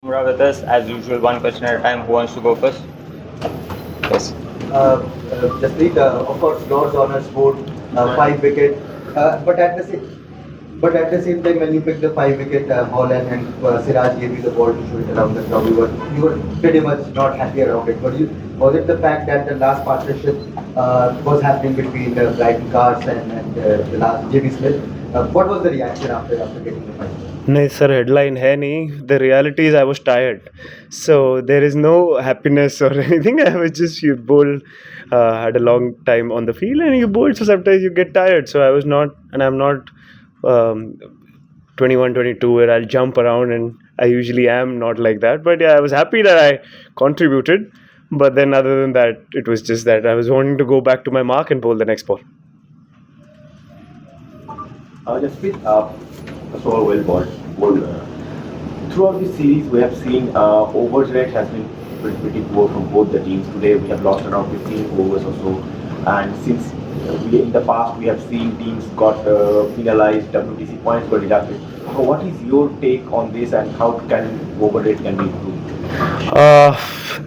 Bumrah with us. As usual, one question at a time. Who wants to go first? Yes. Jasprit, of course, Lord's honor scored 5 wicket, but at the same time, when you picked the 5 wicket ball and Siraj gave you the ball to shoot it around the ground, you were pretty much not happy around it. Was it the fact that the last partnership was happening between the Brighton Cars and the last JB Smith? What was the reaction after getting the 5? नहीं sir, headline है नहीं. The reality is I was tired, so there is no happiness और anything. I was just you bowled, had a long time on the field and you bowled, so sometimes you get tired. So I was not, and I'm not 21 22 where I'll jump around, and I usually am not like that. But yeah, I was happy that I contributed, but then other than that, it was just that I was wanting to go back to my mark and bowl the next ball. Jasprit, first of all, well bowled. Throughout the series, we have seen overs rate has been pretty poor from both the teams. Today, we have lost around 15 overs or so. And since in the past, we have seen teams got penalized, WTC points were deducted. So what is your take on this, and how can over rate can be improved?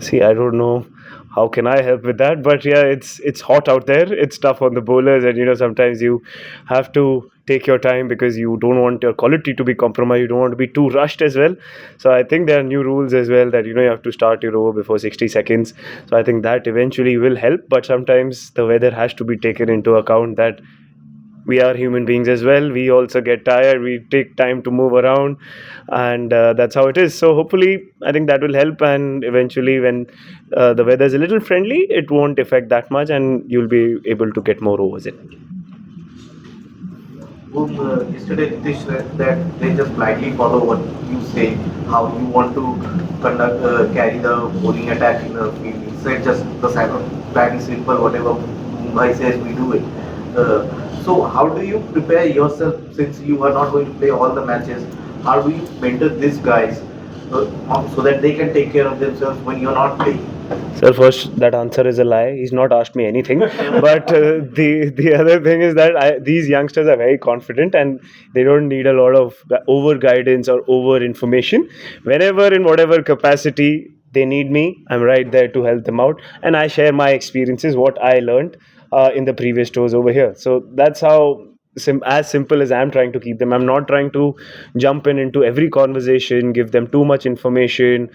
See, I don't know how can I help with that, but yeah, it's hot out there. It's tough on the bowlers, and sometimes you have to take your time because you don't want your quality to be compromised. You don't want to be too rushed as well. So I think there are new rules as well that you have to start your over before 60 seconds. So I think that eventually will help, but sometimes the weather has to be taken into account, that we are human beings as well. We also get tired. We take time to move around, and that's how it is. So hopefully, I think that will help, and eventually, when the weather is a little friendly, it won't affect that much, and you'll be able to get more overs in. Yesterday Nitish said that they just blindly follow what you say, how you want to carry the bowling attack in the field. He said just the plan is simple, whatever Mumbai says we do it. So how do you prepare yourself, since you are not going to play all the matches? How do you mentor these guys so that they can take care of themselves when you're not playing? Sir, first, that answer is a lie. He's not asked me anything. But the other thing is that these youngsters are very confident, and they don't need a lot of over guidance or over information. Whenever, in whatever capacity they need me, I'm right there to help them out, and I share my experiences, what I learned in the previous tours over here. So that's how as simple as I'm trying to keep them. I'm not trying to jump into every conversation, give them too much information,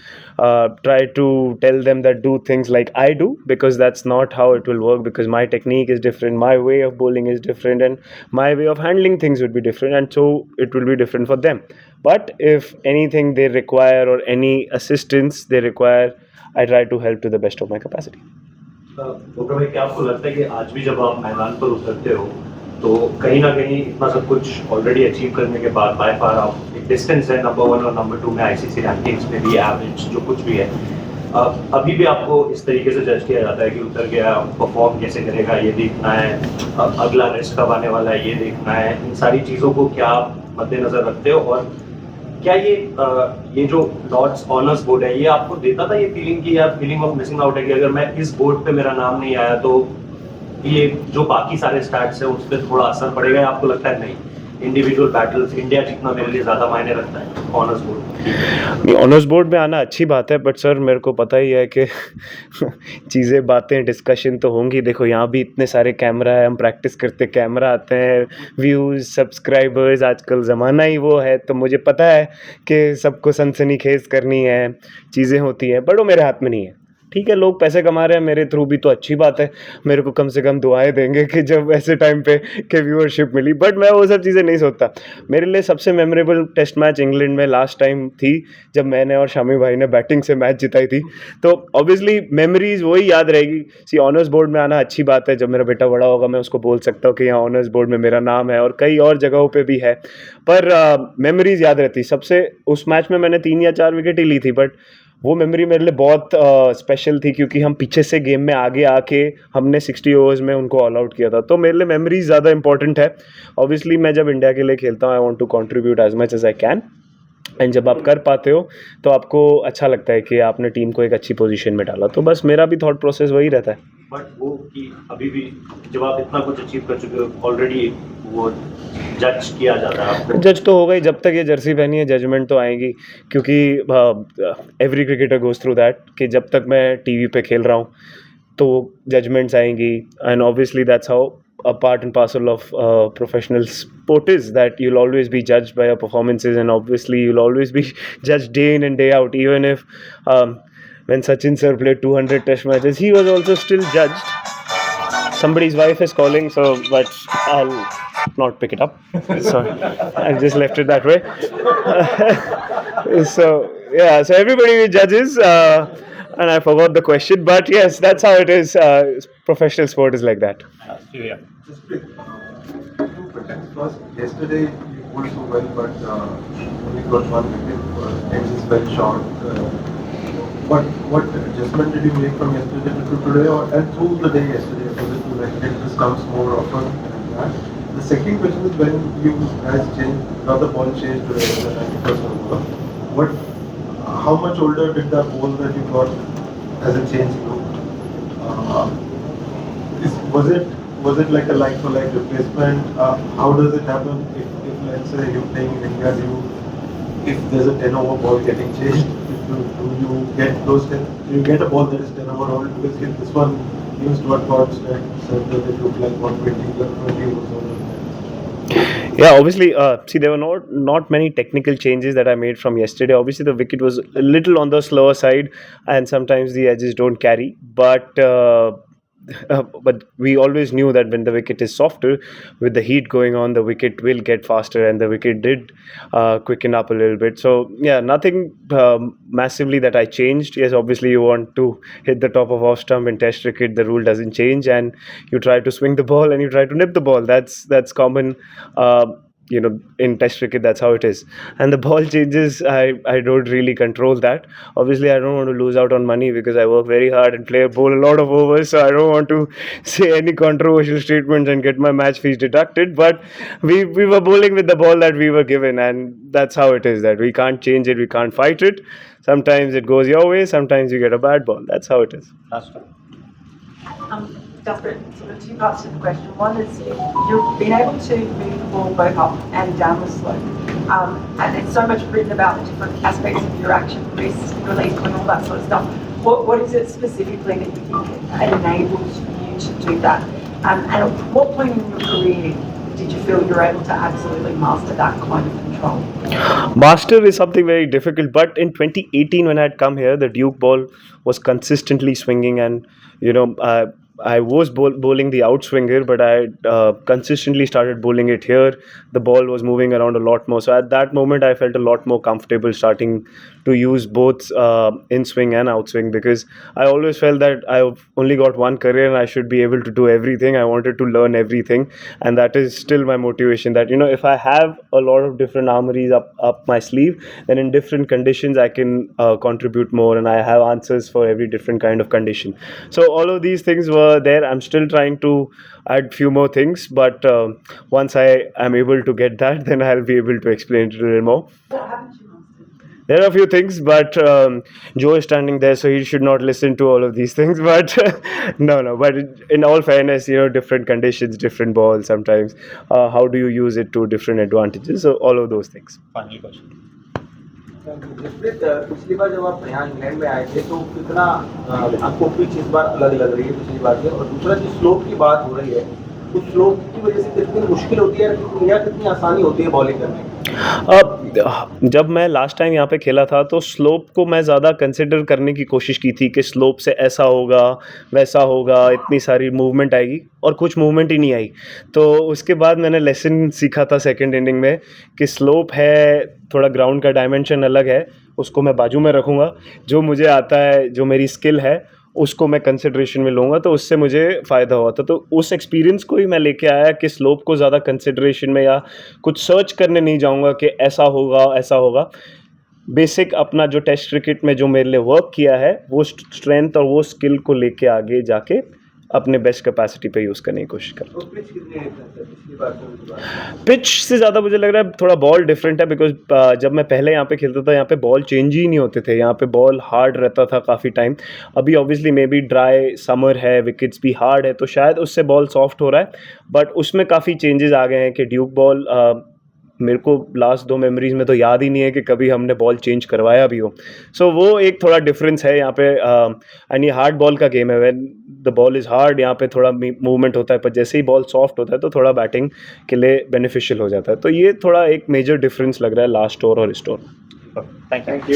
try to tell them that do things like I do, because that's not how it will work, because my technique is different, my way of bowling is different, and my way of handling things would be different, and so it will be different for them. But if anything they require or any assistance they require, I try to help to the best of my capacity. भाई, क्या आपको लगता है कि आज भी जब आप मैदान पर उतरते हो तो कहीं ना कहीं इतना सब कुछ ऑलरेडी अचीव करने के बाद बाय फार आप एक डिस्टेंस है नंबर 1 और नंबर 2 में आईसीसी रैंकिंग्स में भी, एवरेज जो कुछ भी है, अभी भी आपको इस तरीके से जज किया जाता है कि उतर गया, परफॉर्म कैसे करेगा ये देखना है, अगला रेस्ट कब आने वाला है ये देखना है, इन सारी चीज़ों को क्या आप मद्देनजर रखते हो? और क्या ये जो लॉर्ड्स ऑनर्स बोर्ड है, ये आपको देता था ये फीलिंग की, या फीलिंग ऑफ मिसिंग आउट है कि अगर मैं इस बोर्ड पे मेरा नाम नहीं आया तो ये जो बाकी सारे स्टैट्स है उस पर थोड़ा असर पड़ेगा? या आपको लगता है नहीं, इंडिविजुअल बैटल्स इंडिया जीतना मेरे लिए ज़्यादा मायने रखता है ऑनर्स बोर्ड? ऑनर्स बोर्ड में आना अच्छी बात है, बट सर मेरे को पता ही है कि चीज़ें, बातें, डिस्कशन तो होंगी. देखो, यहाँ भी इतने सारे कैमरा है, हम प्रैक्टिस करते कैमरा आते हैं, व्यूज़, सब्सक्राइबर्स, आजकल ज़माना ही वो है, तो मुझे पता है कि सबको सनसनीखेज़ करनी है, चीज़ें होती हैं, बट वो मेरे हाथ में नहीं है. ठीक है, लोग पैसे कमा रहे हैं मेरे थ्रू भी, तो अच्छी बात है. मेरे को कम से कम दुआएं देंगे कि जब ऐसे टाइम पे कि व्यूअरशिप मिली, बट मैं वो सब चीज़ें नहीं सोचता. मेरे लिए सबसे मेमोरेबल टेस्ट मैच इंग्लैंड में लास्ट टाइम थी, जब मैंने और शामी भाई ने बैटिंग से मैच जिताई थी. तो ऑब्वियसली मेमोरीज वही याद रहेगी. सी, ऑनर्स बोर्ड में आना अच्छी बात है. जब मेरा बेटा बड़ा होगा मैं उसको बोल सकता हूँ कि यहाँ ऑनर्स बोर्ड में मेरा नाम है, और कई और जगहों पर भी है, पर मेमोरीज याद रहती. सबसे उस मैच में मैंने 3 या 4 विकेट ही ली थी, बट वो मेमोरी मेरे लिए बहुत स्पेशल थी, क्योंकि हम पीछे से गेम में आगे आके हमने 60 ओवर्स में उनको ऑल आउट किया था. तो मेरे लिए मेमोरीज ज़्यादा इंपॉर्टेंट है. ऑब्वियसली मैं जब इंडिया के लिए खेलता हूँ, I want to contribute as much as I can, and जब आप कर पाते हो तो आपको अच्छा लगता है कि आपने टीम को एक अच्छी पोजीशन में डाला. तो बस मेरा भी थॉट प्रोसेस वही रहता है. बट वो कि अभी भी जब आप इतना कुछ अचीव कर चुके हो ऑलरेडी वो जज किया जाता है आपको। जज तो होगा ही, जब तक ये जर्सी पहनी है जजमेंट तो आएगी, क्योंकि every cricketer goes through that कि जब तक मैं टीवी पे खेल रहा हूँ तो जजमेंट्स आएंगी. And obviously that's how a part and parcel of professional sport is, that you'll always be judged by your performances, and obviously you'll always be judged day in and day out. Even if when Sachin sir played 200 test matches, he was also still judged. Somebody's wife is calling, so but I'll not pick it up. Sorry, I just left it that way. So yeah, so everybody judges, and I forgot the question, but yes, that's how it is. Professional sport is like that. Yeah. Jasprit, two questions. First, yesterday you bowled so well, but only got one wicket. Edges fell short. What adjustment did you make from yesterday to today, and through the day yesterday, so that you like this comes more often? And the second question is, when you guys changed, now the ball changed to the 91st over. What? How much older did that ball that you got as a change look? Was it like a for like replacement? How does it happen if let's say you're playing in India, if there's a 10 over ball getting changed, do you get those 10? Do you get a ball that is 10 over old? Because if this one used what God said that it looked like 120 was over. Yeah, obviously, see, there were not many technical changes that I made from yesterday. Obviously, the wicket was a little on the slower side, and sometimes the edges don't carry. But we always knew that when the wicket is softer, with the heat going on, the wicket will get faster, and the wicket did quicken up a little bit. So yeah, nothing massively that I changed. Yes, obviously you want to hit the top of off stump in Test cricket. The rule doesn't change, and you try to swing the ball and you try to nip the ball. That's common. In Test cricket, that's how it is. And the ball changes, I don't really control that. Obviously, I don't want to lose out on money because I work very hard and play bowl a lot of overs, so I don't want to say any controversial statements and get my match fees deducted. But we were bowling with the ball that we were given, and that's how it is, that we can't change it, we can't fight it. Sometimes it goes your way, sometimes you get a bad ball. That's how it is. That's true. Jasprit, sort of two parts to the question. One is you've been able to move the ball both up and down the slope. And there's so much written about the different aspects of your action, risk, release, and all that sort of stuff. What is it specifically that you think enables you to do that? And at what point in your career did you feel you were able to absolutely master that kind of control? Master is something very difficult, but in 2018 when I had come here, the Duke ball was consistently swinging, and I was bowling the outswinger, but I consistently started bowling it here. The ball was moving around a lot more. So at that moment, I felt a lot more comfortable starting to use both in swing and outswing, because I always felt that I've only got one career and I should be able to do everything. I wanted to learn everything, and that is still my motivation. That if I have a lot of different armories up my sleeve, then in different conditions I can contribute more, and I have answers for every different kind of condition. So all of these things were there. I'm still trying to add few more things, but once I am able to get that, then I'll be able to explain it a little more. What happened to you, Master? There are a few things, but Joe is standing there, so he should not listen to all of these things. But no. But in all fairness, different conditions, different balls sometimes. How do you use it to different advantages? So all of those things. Final question. Jasprit, पिछली बार जब आप यहाँ England में आए थे तो कितना आपको पिच इस बार अलग लग रही है पिछली बार से, और दूसरा जो स्लोप की बात हो रही है, उस स्लोप की वजह से कितनी मुश्किल होती है या कितनी आसानी होती है बॉलिंग करने में? जब मैं लास्ट टाइम यहाँ पे खेला था तो स्लोप को मैं ज़्यादा कंसिडर करने की कोशिश की थी कि स्लोप से ऐसा होगा वैसा होगा, इतनी सारी मूवमेंट आएगी, और कुछ मूवमेंट ही नहीं आई. तो उसके बाद मैंने लेसन सीखा था सेकंड इनिंग में कि स्लोप है, थोड़ा ग्राउंड का डायमेंशन अलग है, उसको मैं बाजू में रखूँगा. जो मुझे आता है, जो मेरी स्किल है, उसको मैं कंसिडरेशन में लूँगा, तो उससे मुझे फ़ायदा हुआ था. तो उस एक्सपीरियंस को ही मैं लेके आया कि स्लोप को ज़्यादा कंसिडरेशन में या कुछ सर्च करने नहीं जाऊँगा कि ऐसा होगा. बेसिक अपना जो टेस्ट क्रिकेट में जो मेरे लिए वर्क किया है, वो स्ट्रेंथ और वो स्किल को लेके आगे जाके अपने बेस्ट कैपेसिटी पे यूज़ करने की कोशिश कर रहा हूँ। तो पिच कितनी डिफरेंस है पिछली बार से इस बार? पिच से ज़्यादा मुझे लग रहा है थोड़ा बॉल डिफरेंट है, बिकॉज जब मैं पहले यहाँ पे खेलता था यहाँ पे बॉल चेंज ही नहीं होते थे, यहाँ पे बॉल हार्ड रहता था काफ़ी टाइम। अभी obviously may be dry summer है, विकेट्स भी हार्ड है, तो शायद उससे बॉल सॉफ्ट हो रहा है, बट उसमें काफ़ी चेंजेस आ गए हैं कि ड्यूक बॉल मेरे को लास्ट 2 मेमोरीज में तो याद ही नहीं है कि कभी हमने बॉल चेंज करवाया भी हो। सो वो एक थोड़ा डिफरेंस है यहाँ पे। एंड ये हार्ड बॉल का गेम है, when the ball is hard यहाँ पे थोड़ा मूवमेंट होता है, पर जैसे ही बॉल सॉफ्ट होता है तो थोड़ा बैटिंग के लिए बेनिफिशियल हो जाता है। तो ये थोड़ा एक मेजर डिफरेंस लग रहा है लास्ट ओवर और इस ओवर। Thank you.